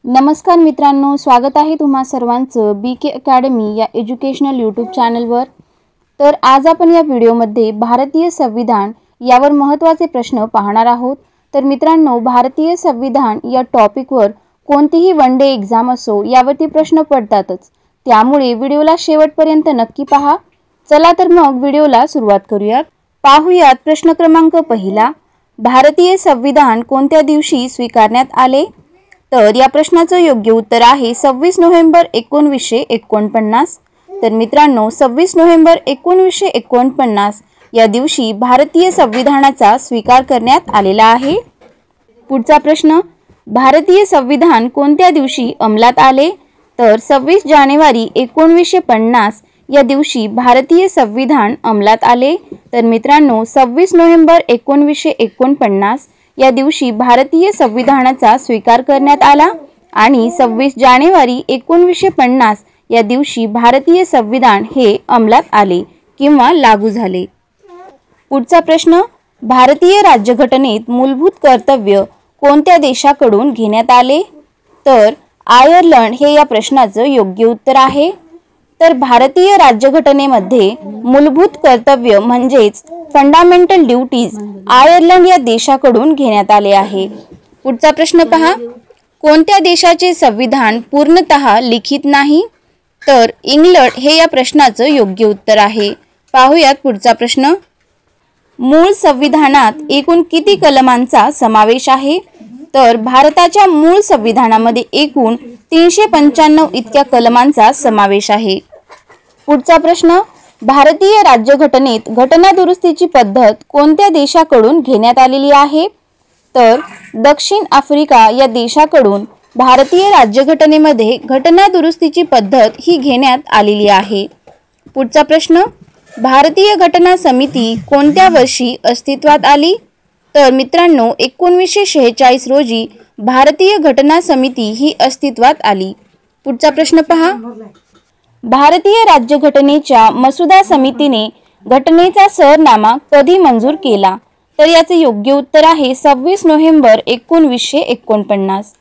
नमस्कार मित्रांनो, स्वागत आहे तुम्हा सर्वांचं BK अकॅडमी या एज्युकेशनल यूट्यूब चॅनलवर। तर आज आपण या व्हिडिओमध्ये भारतीय संविधान यावर महत्त्वाचे प्रश्न पाहणार आहोत। तर मित्रांनो, भारतीय संविधान या टॉपिकवर कोणतीही वन डे एग्जाम असो यावरती प्रश्न पडतातच, त्यामुळे व्हिडिओला शेवटपर्यंत नक्की पहा। चला तर मग व्हिडिओला सुरुवात करूयात। पाहूयात प्रश्न क्रमांक पहिला, भारतीय संविधान कोणत्या दिवशी स्वीकारण्यात आले? तर या प्रश्नाचं योग्य उत्तर आहे 26 नोव्हेंबर 1949। तर मित्रांनो, 26 नोव्हेंबर 1949 या दिवशी भारतीय संविधानाचा स्वीकार करण्यात आलेला आहे। पुढचा प्रश्न, भारतीय संविधान कोणत्या दिवशी अंमलात आले? तर 26 जानेवारी 1950 या दिवशी भारतीय संविधान अंमलात आले। तर मित्रांनो, 26 नोव्हेंबर 1949 या दिवशी भारतीय संविधानाचा स्वीकार करण्यात आला आणि 26 जानेवारी 1950 या दिवशी भारतीय संविधान हे अंमलात आले किंवा लागू झाले। पुढचा प्रश्न, भारतीय राज्यघटनेत मूलभूत कर्तव्य कोणत्या देशाकडून घेण्यात आले? तर आयर्लंड हे या प्रश्नाचं योग्य उत्तर आहे। तर भारतीय राज्यघटनेमध्ये मूलभूत कर्तव्य म्हणजेच फंडामेंटल ड्युटीज आयर्लंड या देशाकडून घेण्यात आले आहे। पुढचा प्रश्न पहा, कोणत्या देशाचे संविधान पूर्णतः लिखित नाही? तर इंग्लंड हे या प्रश्नाचं योग्य उत्तर आहे। पाहूयात पुढचा प्रश्न, मूळ संविधानात एकूण किती कलमांचा समावेश आहे? तर भारताच्या मूळ संविधानामध्ये एकूण 395 इतक्या कलमांचा समावेश आहे। पुढचा प्रश्न, भारतीय राज्यघटनेत घटना दुरुस्तीची पद्धत कोणत्या देशाकडून घेण्यात आलेली आहे? तर दक्षिण आफ्रिका या देशाकडून भारतीय राज्यघटनेमध्ये घटना दुरुस्तीची पद्धत ही घेण्यात आलेली आहे। पुढचा प्रश्न, भारतीय घटना समिती कोणत्या वर्षी अस्तित्वात आली? तर मित्रांनो, 1946 रोजी भारतीय घटना समिती ही अस्तित्वात आली। पुढचा प्रश्न पहा, भारतीय राज्यघटनेच्या मसुदा समितीने घटनेचा सरनामा कधी मंजूर केला? तर याचे योग्य उत्तर आहे 26 नोव्हेंबर 1949।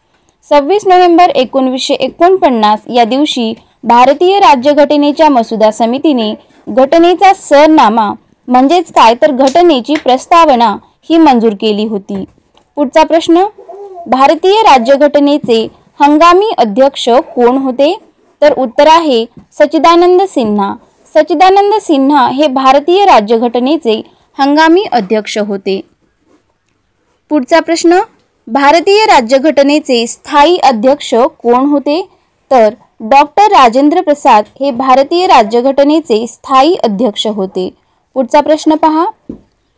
26 नोव्हेंबर 1949 या दिवशी भारतीय राज्यघटनेच्या मसुदा समितीने घटनेचा सरनामा म्हणजेच काय तर घटनेची प्रस्तावना ही मंजूर केली होती। पुढचा प्रश्न, भारतीय राज्यघटनेचे हंगामी अध्यक्ष कोण होते? तर उत्तर आहे सच्चिदानंद सिन्हा। सच्चिदानंद सिन्हा हे भारतीय राज्यघटनेचे हंगामी अध्यक्ष होते। पुढचा प्रश्न, भारतीय राज्यघटनेचे स्थायी अध्यक्ष कोण होते? तर डॉक्टर राजेंद्र प्रसाद हे भारतीय राज्यघटनेचे स्थायी अध्यक्ष होते। पुढचा प्रश्न पहा,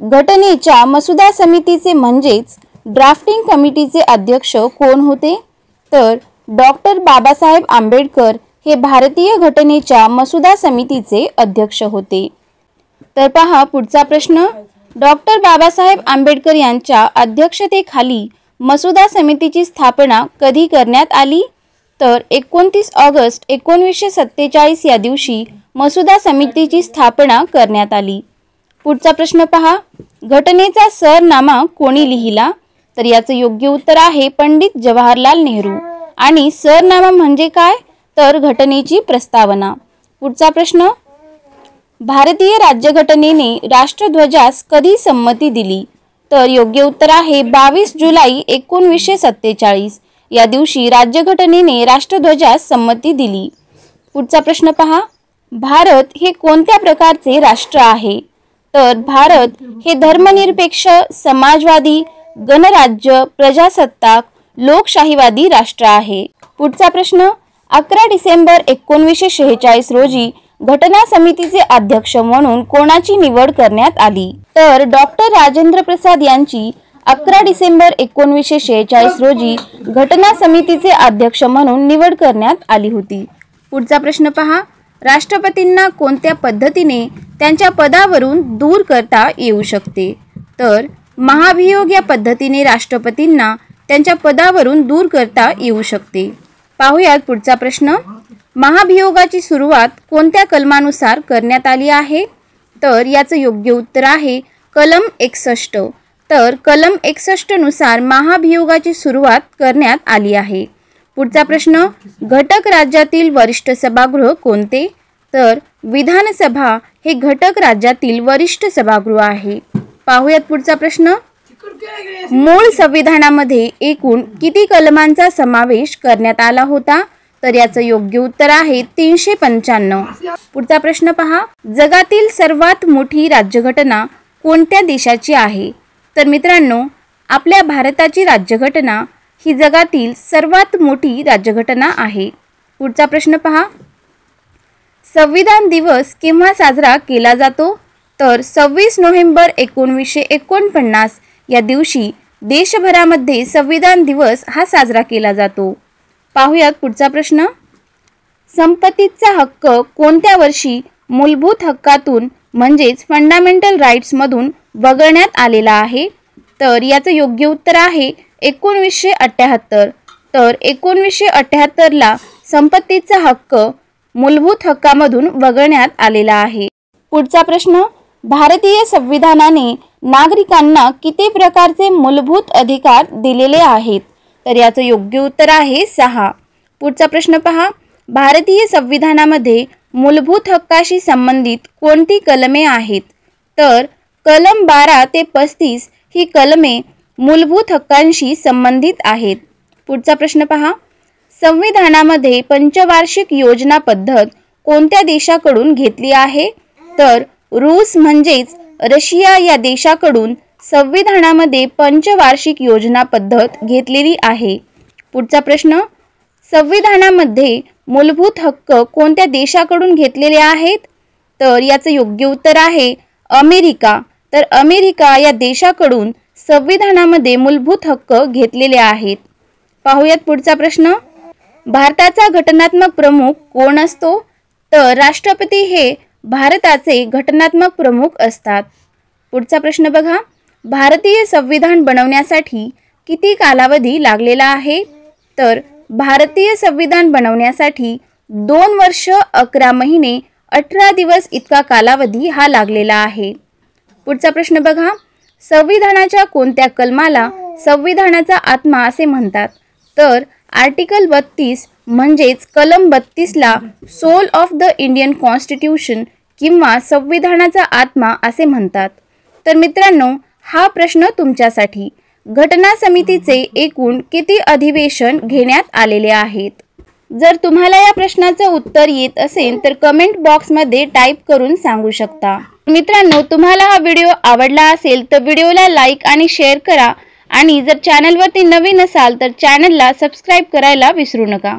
घटनेच्या मसुदा समितीचे म्हणजेच ड्राफ्टिंग कमिटीचे अध्यक्ष कोण होते? तर डॉक्टर बाबासाहेब आंबेडकर हे भारतीय घटनेच्या मसुदा समितीचे अध्यक्ष होते। तर पहा पुढचा प्रश्न, डॉक्टर बाबासाहेब आंबेडकर यांच्या अध्यक्षतेखाली मसुदा समितीची स्थापना कधी करण्यात आली? तर 29 ऑगस्ट 1947 या दिवशी मसुदा समितीची स्थापना करण्यात आली। पुढचा प्रश्न पहा, घटनेचा सरनामा कोणी लिहिला? तर याचं योग्य उत्तर आहे पंडित जवाहरलाल नेहरू। आणि सरनामा म्हणजे काय? तर घटनेची प्रस्तावना। पुढचा प्रश्न, भारतीय राज्यघटनेने राष्ट्रध्वजास कधी संमती दिली? तर योग्य उत्तर आहे 22 जुलै 1947 या दिवशी राज्यघटनेने राष्ट्रध्वजास संमती दिली। पुढचा प्रश्न पहा, भारत हे कोणत्या प्रकारचे राष्ट्र आहे? तर भारत हे धर्मनिरपेक्ष, समाजवादी, गणराज्य, प्रजासत्ताक, लोकशाहीवादी राष्ट्र आहे। पुढचा प्रश्न, 11 डिसेंबर 1946 रोजी घटना समितीचे अध्यक्ष म्हणून कोणाची निवड करण्यात आली? तर डॉक्टर राजेंद्र प्रसाद यांची 11 डिसेंबर 1946 रोजी घटना समितीचे अध्यक्ष म्हणून निवड करण्यात आली होती। पुढचा प्रश्न पहा, राष्ट्रपतींना कोणत्या पद्धतीने त्यांच्या पदावरून दूर करता येऊ शकते? तर महाभियोग या पद्धतीने राष्ट्रपतींना त्यांच्या पदावरून दूर करता येऊ शकते। पाहूयात पुढचा प्रश्न, महाभियोगाची सुरुवात कोणत्या कलमानुसार करण्यात आली आहे? तर याचं योग्य उत्तर आहे कलम 61। तर कलम 61 नुसार महाभियोगाची सुरुवात करण्यात आली आहे। पुढचा प्रश्न, घटक राज्यातील वरिष्ठ सभागृह कोणते? तर विधानसभा हे घटक राज्यातील वरिष्ठ सभागृह आहे. पाहूयात पुढचा प्रश्न, मूळ संविधानामध्ये एकूण किती कलमांचा समावेश करण्यात आला होता? तर याचं योग्य उत्तर आहे 395. पुढचा प्रश्न पहा, जगातील सर्वात मोठी राज्यघटना कोणत्या देशाची आहे? तर मित्रांनो, आपल्या भारताची राज्यघटना ही जगातील सर्वात मोठी राज्यघटना आहे. पुढचा प्रश्न पहा, संविधान दिवस केव्हा साजरा केला जातो? तर 26 नोव्हेंबर 1949 या दिवशी देशभरामध्ये संविधान दिवस हा साजरा केला जातो. पाहूयात पुढचा प्रश्न, संपत्तीचा हक्क कोणत्या वर्षी मूलभूत हक्कातून म्हणजेच फंडामेंटल राईट्समधून वगळण्यात आलेला आहे? तर याचं योग्य उत्तर आहे 1978. तर 1978ला संपत्तीचा हक्क मूलभूत हक्कामधून वगळण्यात आलेला आहे. पुढचा प्रश्न, भारतीय संविधानाने नागरिकांना किती प्रकारचे मूलभूत अधिकार दिलेले आहेत? तर याचं योग्य उत्तर आहे 6. पुढचा प्रश्न पहा, भारतीय संविधानामध्ये मूलभूत हक्काशी संबंधित कोणती कलमे आहेत? तर कलम 12 ते 35 ही कलमे मूलभूत हक्कांशी संबंधित आहेत. पुढचा प्रश्न पहा, संविधानामध्ये पंचवार्षिक योजना पद्धत कोणत्या देशाकडून घेतली आहे? तर रूस म्हणजेच रशिया या देशाकडून संविधानामध्ये पंचवार्षिक योजना पद्धत घेतलेली आहे. पुढचा प्रश्न, संविधानामध्ये मूलभूत हक्क कोणत्या देशाकडून घेतलेले आहेत? तर याचं योग्य उत्तर आहे अमेरिका. तर अमेरिका या देशाकडून संविधानामध्ये मूलभूत हक्क घेतलेले आहेत. पाहूयात पुढचा प्रश्न, भारताचा घटनात्मक प्रमुख कोण असतो? तर राष्ट्रपती हे भारताचे घटनात्मक प्रमुख असतात. पुढचा प्रश्न बघा, भारतीय संविधान बनवण्यासाठी किती कालावधी लागलेला आहे? तर भारतीय संविधान बनवण्यासाठी 2 वर्ष 11 महिने 18 दिवस इतका कालावधी हा लागलेला आहे. पुढचा प्रश्न बघा, संविधानाच्या कोणत्या कलमाला संविधानाचा आत्मा असे म्हणतात? तर आर्टिकल 32 म्हणजेच कलम 32ला soul of the Indian constitution किंवा संविधानाचा आत्मा असे म्हणतात. तर मित्रांनो, हा प्रश्न तुमच्यासाठी, घटना समितीचे एकूण किती अधिवेशन घेण्यात आलेले आहेत? जर तुम्हाला या प्रश्नाचं उत्तर येत असेल तर कमेंट बॉक्समध्ये टाईप करून सांगू शकता. मित्रांनो, तुम्हाला हा व्हिडिओ आवडला असेल तर व्हिडिओला लाईक आणि शेअर करा आणि जर चॅनलवरती नवीन असाल तर चॅनलला सबस्क्राईब करायला विसरू नका.